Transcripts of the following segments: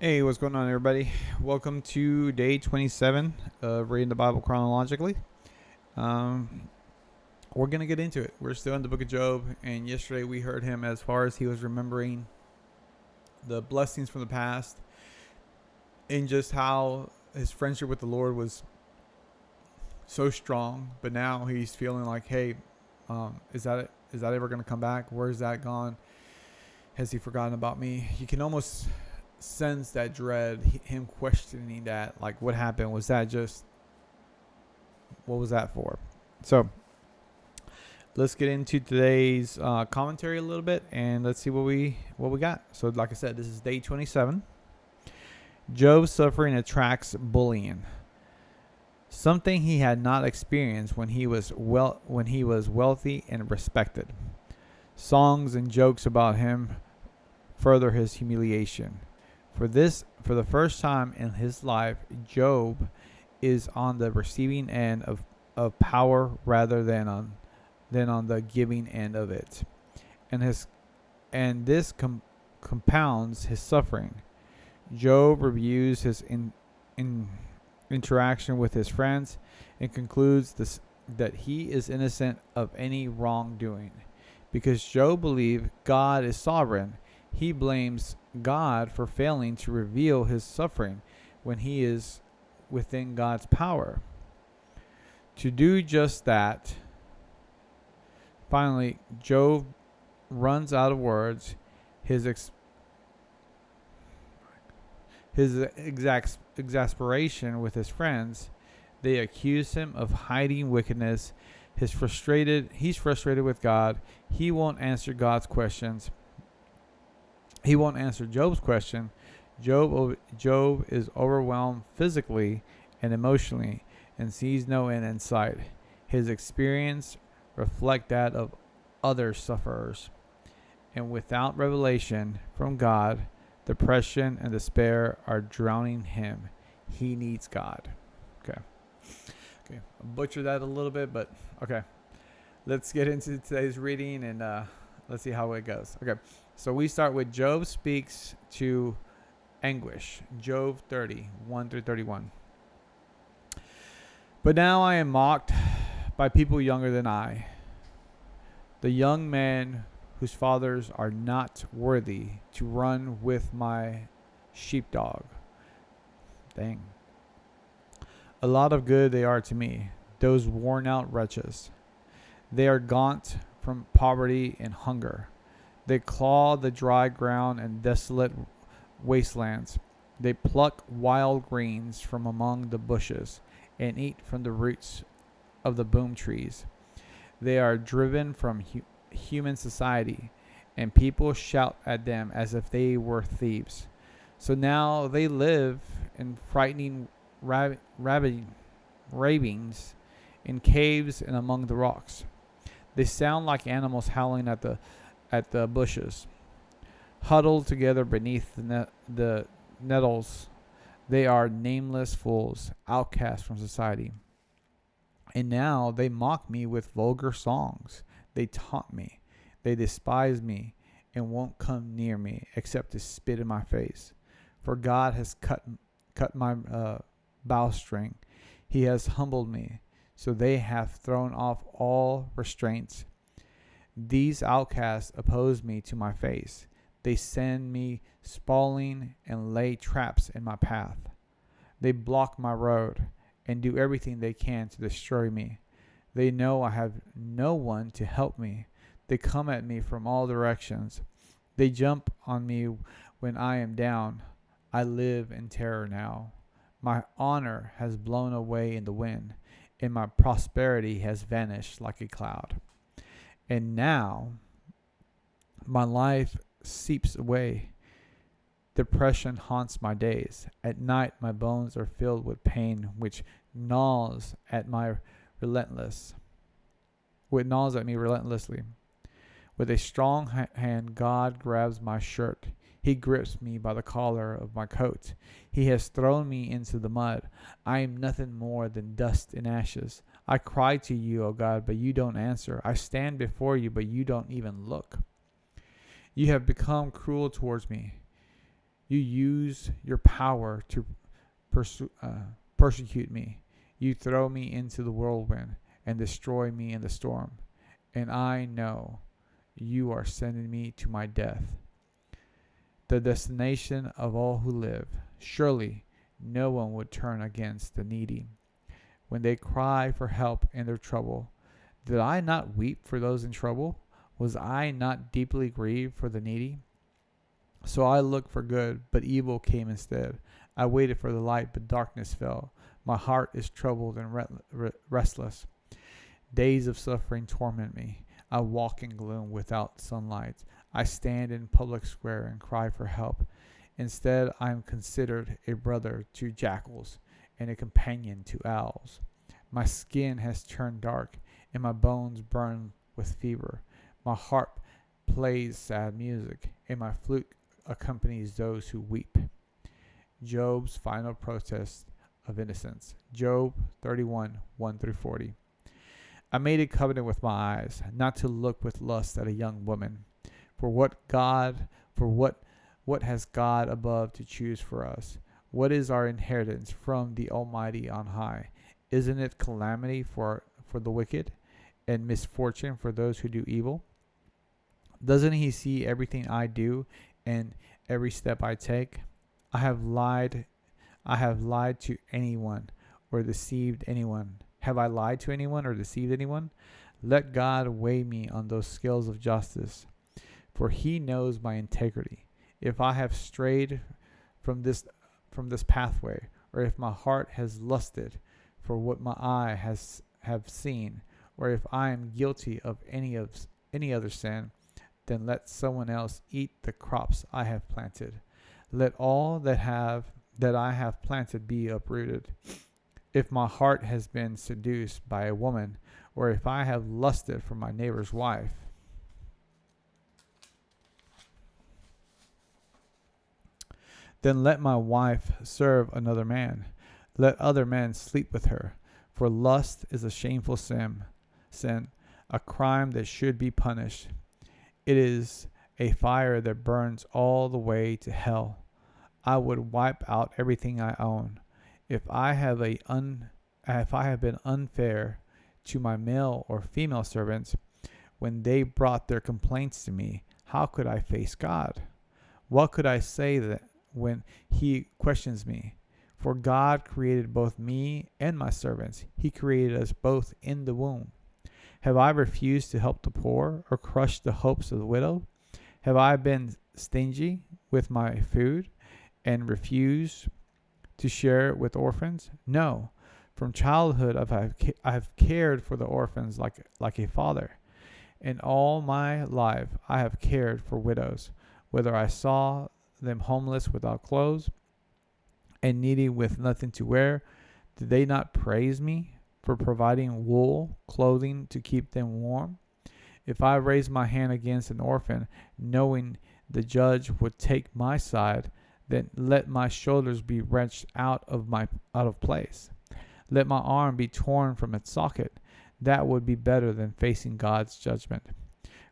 Hey, what's going on, everybody? Welcome to day 27 of reading the Bible chronologically. Um, we're going to get into it. We're still in the book of Job, and yesterday we heard him as far as he was remembering the blessings from the past and just how his friendship with the Lord was so strong. But now he's feeling like, hey, is that it? Is that ever going to come back? Where's that gone? Has he forgotten about me? You can almost sense that dread, him questioning that, like, what happened? Was that just, what was that for? So let's get into today's commentary a little bit, and let's see what we got. So, like I said, this is day 27. Job's suffering attracts bullying, something he had not experienced when he was wealthy and respected. Songs and jokes about him further his humiliation. For the first time in his life, Job is on the receiving end of power rather than on the giving end of it, and this compounds his suffering. Job reviews his interaction with his friends and concludes that he is innocent of any wrongdoing. Because Job believed God is sovereign, he blames God for failing to reveal his suffering when he is within God's power to do just that. Finally, Job runs out of words. His exasperation with his friends, they accuse him of hiding wickedness. He's frustrated with God. He won't answer God's questions. He won't answer Job's question. Job is overwhelmed physically and emotionally and sees no end in sight. His experience reflects that of other sufferers. And without revelation from God, depression and despair are drowning him. He needs God. Okay. I butchered that a little bit, but okay. Let's get into today's reading and let's see how it goes. Okay. So we start with Job speaks to anguish. Job 30, 1 through 31. But now I am mocked by people younger than I, the young men whose fathers are not worthy to run with my sheepdog. Dang. A lot of good they are to me, those worn out wretches. They are gaunt from poverty and hunger. They claw the dry ground and desolate wastelands. They pluck wild greens from among the bushes and eat from the roots of the boom trees. They are driven from human society, and people shout at them as if they were thieves. So now they live in frightening ravings in caves and among the rocks. They sound like animals howling at the bushes. Huddled together beneath the nettles, they are nameless fools, outcasts from society. And now they mock me with vulgar songs. They taunt me. They despise me and won't come near me except to spit in my face. For God has cut my bowstring. He has humbled me. So they have thrown off all restraints. These outcasts oppose me to my face. They send me sprawling and lay traps in my path. They block my road and do everything they can to destroy me. They know I have no one to help me. They come at me from all directions. They jump on me when I am down. I live in terror now. My honor has blown away in the wind, and my prosperity has vanished like a cloud. And now my life seeps away. Depression haunts my days. At night my bones are filled with pain which gnaws at me relentlessly. With a strong hand God grabs my shirt. He grips me by the collar of my coat. He has thrown me into the mud. I am nothing more than dust and ashes. I cry to you, O God, but you don't answer. I stand before you, but you don't even look. You have become cruel towards me. You use your power to persecute me. You throw me into the whirlwind and destroy me in the storm. And I know you are sending me to my death, the destination of all who live. Surely no one would turn against the needy when they cry for help in their trouble. Did I not weep for those in trouble? Was I not deeply grieved for the needy? So I looked for good, but evil came instead. I waited for the light, but darkness fell. My heart is troubled and restless. Days of suffering torment me. I walk in gloom without sunlight. I stand in public square and cry for help. Instead, I am considered a brother to jackals and a companion to owls. My skin has turned dark, and my bones burn with fever. My harp plays sad music, and my flute accompanies those who weep. Job's final protest of innocence. Job 31, 1-40. I made a covenant with my eyes, not to look with lust at a young woman. For what has God above to choose for us? What is our inheritance from the Almighty on high? Isn't it calamity for the wicked and misfortune for those who do evil? Doesn't he see everything I do and every step I take? I have lied to anyone or deceived anyone. Have I lied to anyone or deceived anyone? Let God weigh me on those scales of justice, for he knows my integrity. If I have strayed from this pathway, or if my heart has lusted for what my eye have seen, or if I am guilty of any other sin, then let someone else eat the crops I have planted. Let all that I have planted be uprooted. If my heart has been seduced by a woman, or if I have lusted for my neighbor's wife, then let my wife serve another man. Let other men sleep with her. For lust is a shameful sin, a crime that should be punished. It is a fire that burns all the way to hell. I would wipe out everything I own. If I have been unfair to my male or female servants when they brought their complaints to me, how could I face God? What could I say that when he questions me? For God created both me and my servants. He created us both in the womb. Have I refused to help the poor or crushed the hopes of the widow? Have I been stingy with my food and refused to share it with orphans? No. From childhood I have cared for the orphans like a father. In all my life I have cared for widows, whether I saw them homeless without clothes and needy with nothing to wear. Did they not praise me for providing wool, clothing to keep them warm? If I raise my hand against an orphan, knowing the judge would take my side, then let my shoulders be wrenched out of place. Let my arm be torn from its socket. That would be better than facing God's judgment.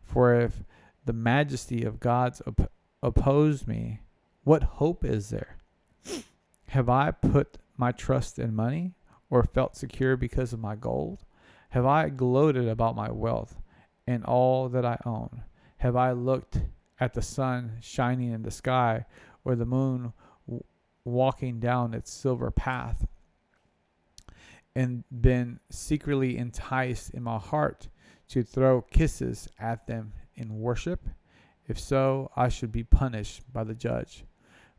For if the majesty of God's opposed me, what hope is there? Have I put my trust in money, or felt secure because of my gold? Have I gloated about my wealth and all that I own? Have I looked at the sun shining in the sky, or the moon walking down its silver path, and been secretly enticed in my heart to throw kisses at them in worship? If so, I should be punished by the judge,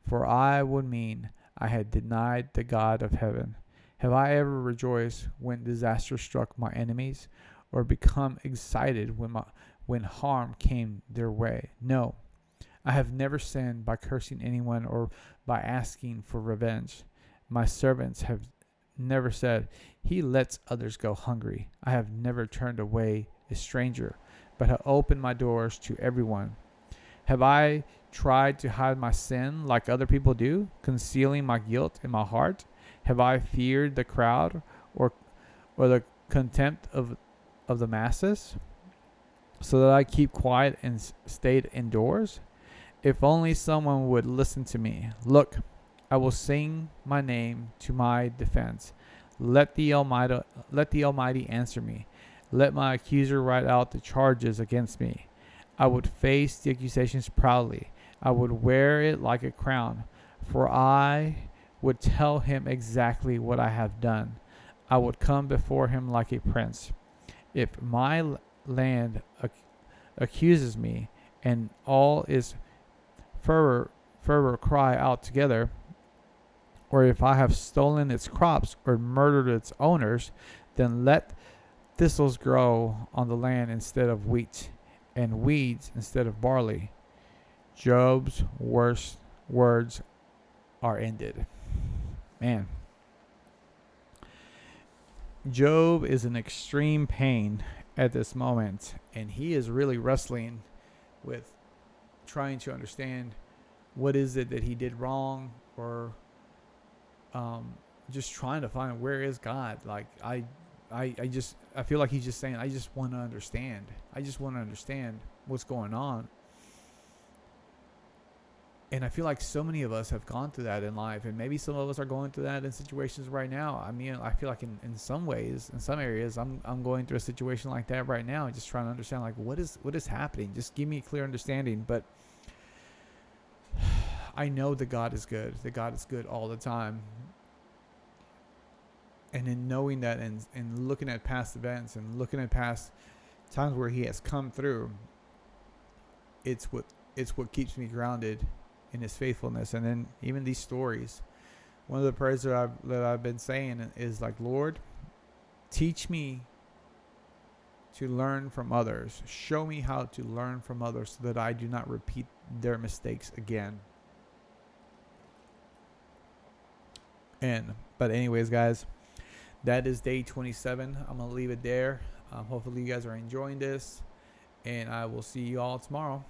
for I would mean I had denied the God of heaven. Have I ever rejoiced when disaster struck my enemies, or become excited when harm came their way? No, I have never sinned by cursing anyone or by asking for revenge. My servants have never said, he lets others go hungry. I have never turned away a stranger, but have opened my doors to everyone. Have I tried to hide my sin like other people do, concealing my guilt in my heart? Have I feared the crowd or the contempt of the masses, so that I keep quiet and stayed indoors? If only someone would listen to me. Look, I will sing my name to my defense. Let the Almighty answer me. Let my accuser write out the charges against me. I would face the accusations proudly. I would wear it like a crown, for I would tell him exactly what I have done. I would come before him like a prince. If my land accuses me, and all is fervor cry out together, or if I have stolen its crops or murdered its owners, then let thistles grow on the land instead of wheat, and weeds instead of barley. Job's worst words are ended. Man, Job is in extreme pain at this moment, and he is really wrestling with trying to understand what is it that he did wrong, or just trying to find where is God. Like I feel like he's just saying, I just want to understand. I just want to understand what's going on. And I feel like so many of us have gone through that in life, and maybe some of us are going through that in situations right now. I mean, I feel like in some ways, in some areas, I'm going through a situation like that right now, just trying to understand like what is happening. Just give me a clear understanding. But I know that God is good. That God is good all the time. And in knowing that, and looking at past events and looking at past times where He has come through, it's what keeps me grounded in His faithfulness. And then even these stories, one of the prayers that I've been saying is like, Lord, teach me to learn from others. Show me how to learn from others so that I do not repeat their mistakes again. But anyways, guys, that is day 27. I'm going to leave it there. Hopefully you guys are enjoying this, and I will see you all tomorrow.